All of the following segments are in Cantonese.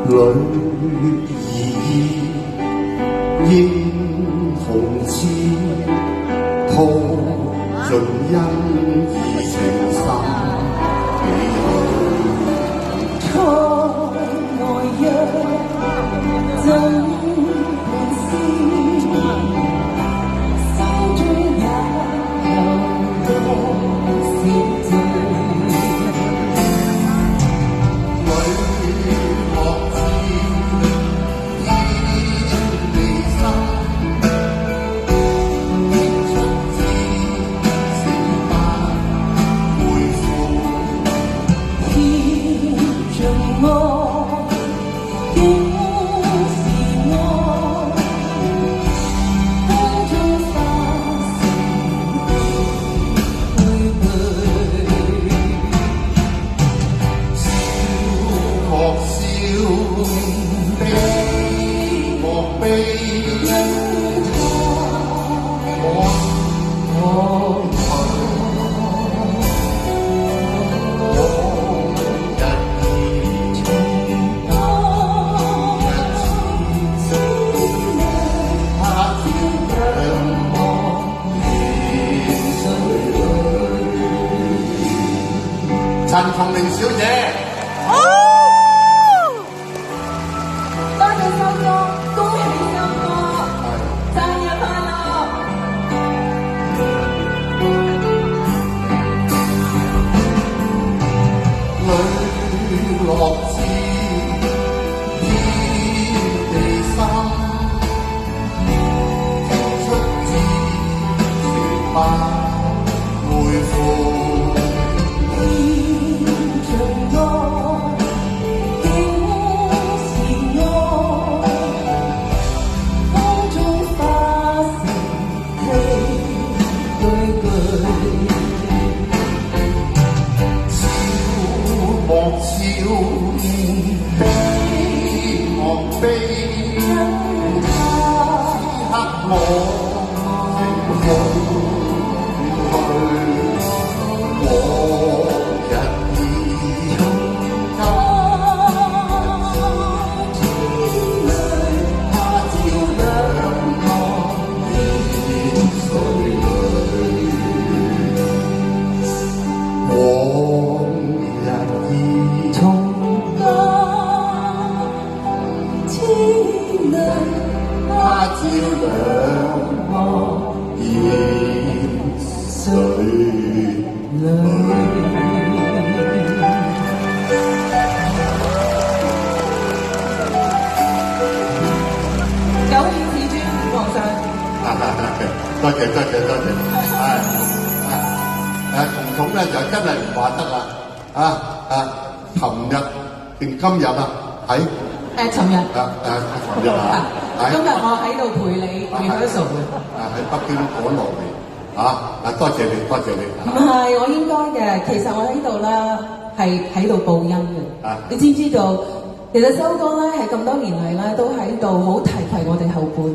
女兒英雄痴，吐盡恩義情深幾許？錯愛若真情絲，心中也有多少醉。陳松伶小姐，多謝修哥，恭喜修哥，生日快樂！磊落知天地深，天出之情不會負。多謝，彤彤咧就真係唔話得啦，琴日定今日啊？喺尋日尋日啊！今日我喺度陪你 rehearsal 嘅。喺北京趕落嚟多謝你，多謝你。唔係，我應該嘅。其實我喺度咧係喺度報恩嘅。你知唔知道？其實修哥咧係咁多年嚟咧都喺度好提攜我哋後輩。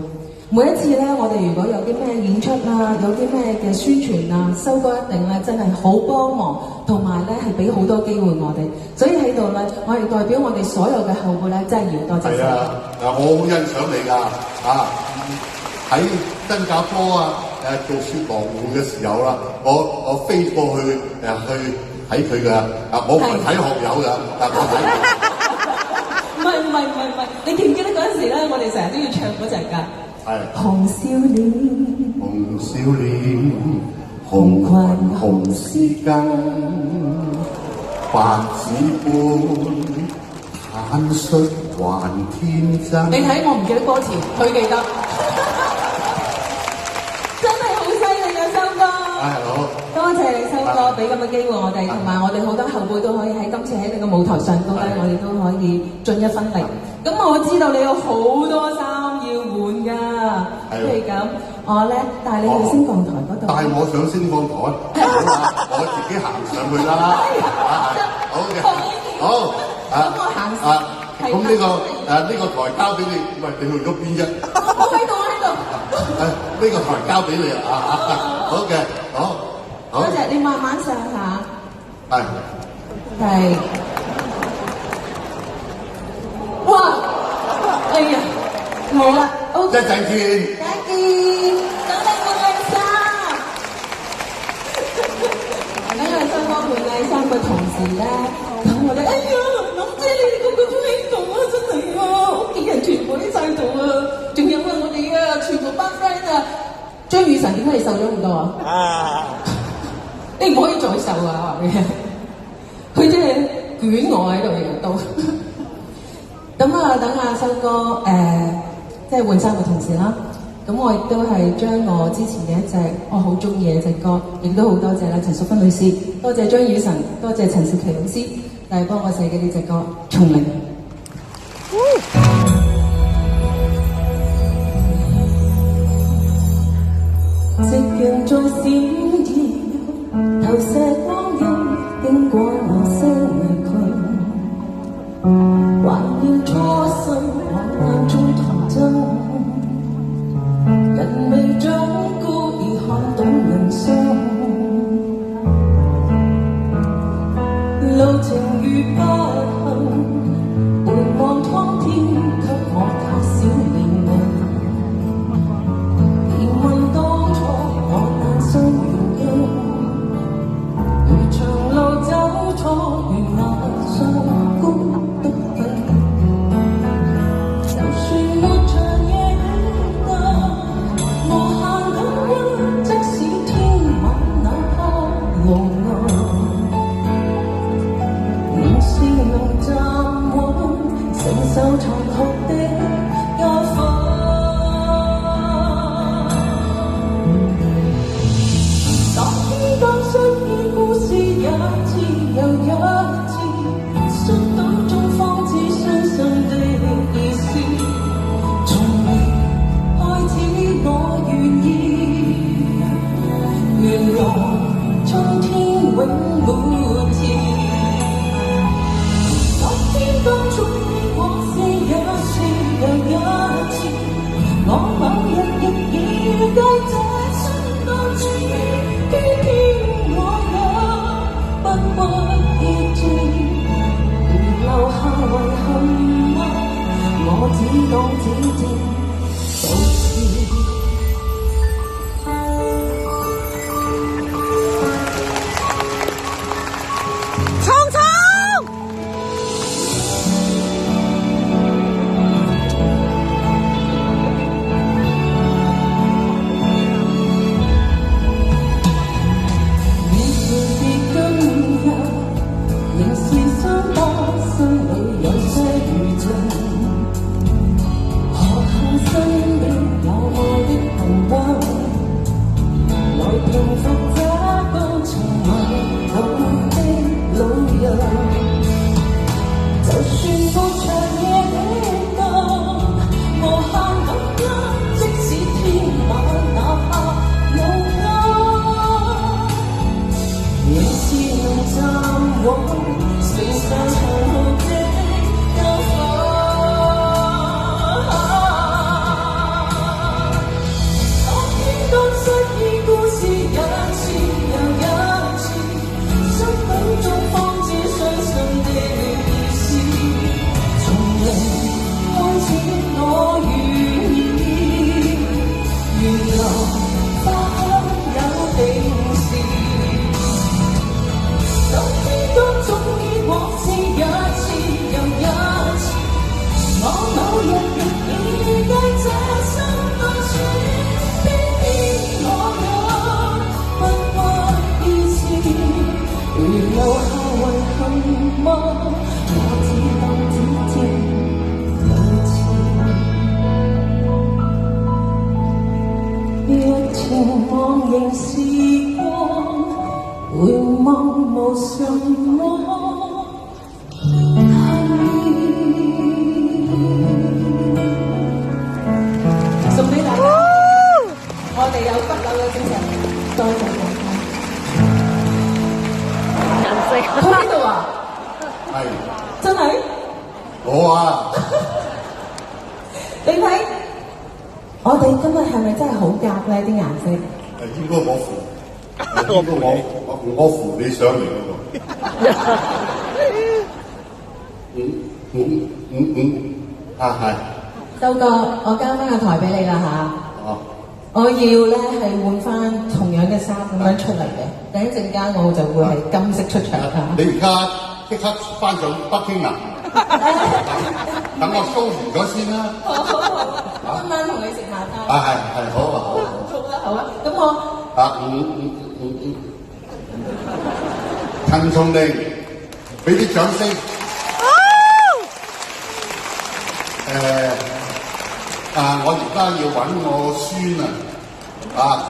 每一次咧，我哋如果有啲咩演出啊，有啲咩嘅宣傳啊，修哥一定咧真係好幫忙，同埋咧係俾好多機會我哋。所以喺度咧，我係代表我哋所有嘅後輩咧，真係要多謝。係啊，我好欣賞你㗎喺新加坡做雪狼湖嘅時候啦，我飛過去去睇佢㗎，我唔係睇學友㗎，我睇。唔係，你記唔記得嗰陣時咧，我哋成日都要唱嗰隻㗎？紅少年，紅少年，紅裙紅絲巾，白紙般坦率還天真。你睇我唔記得歌詞，佢記得，真係好犀利啊，修哥！好，多謝你修哥俾咁嘅機會我哋，同埋我哋好多後輩都可以喺今次喺你個舞台上高咧，我哋都可以盡一分力。咁我知道你有好多衫要換㗎，譬如咁，我咧帶你去升降台嗰度。帶我上升降台，好啊，我自己行上去啦。好嘅，好咁我行咁呢個台交俾你，喂，你去咗邊啫？我喺度，呢個台交俾你好嘅，好。多謝你慢慢上下。係。哇！哎呀，冇啦，一陣見。再見，等你換靚衫。等我收哥換靚衫嘅同時咧，咁我哋哎呀，林姐你哋個個都喺度啊，真係啊，屋企人全部都喺度啊，仲有啊我哋啊全部班 friend 啊，張雨晨點解你瘦咗咁多啊？你唔可以再瘦啊！話俾你聽，佢真係捲我喺度日日都。咁啊，等阿修哥即係換衫嘅同時啦，咁我亦都係將我之前嘅一隻我好中意嘅一隻歌，亦都好多謝啦陳淑芬女士，多謝張雨晨，多謝陳少琪老師，就係幫我寫嘅呢隻歌《重靈》。夕陽在閃耀，投射光陰，經過那些迷宮，懷念初心，我眼中童真。人未長高已看懂人生，路程如不幸，回望蒼天，給我太少年齡。疑問當初我誕生原因，如長路走錯，如崖上孤獨地。就算沒長夜的無限感恩，即使天晚哪怕無奈，仍是能站穩，承受殘酷的壓迫。當失意故事一次又一次，摔倒中方知相信的意思。從未開始我願意，原來春天永沒詞。當天當中的往事一次又一次，我某日亦預計這生當處偏偏我也不屈意志，如留下遺憾嗎？我只當只知道是。我扶你上嚟嗰個，係。周哥，我交翻個台俾你啦嚇。我要咧係換翻同樣嘅衫咁樣出嚟嘅，等一陣間我就會係金色出場㗎。你而家即刻翻上北京啊？等我 show 完咗先啦。好，今晚同你食晚餐。係，好啊。好啊，咁我陳松伶，俾啲掌聲。我而家要揾我孫啊！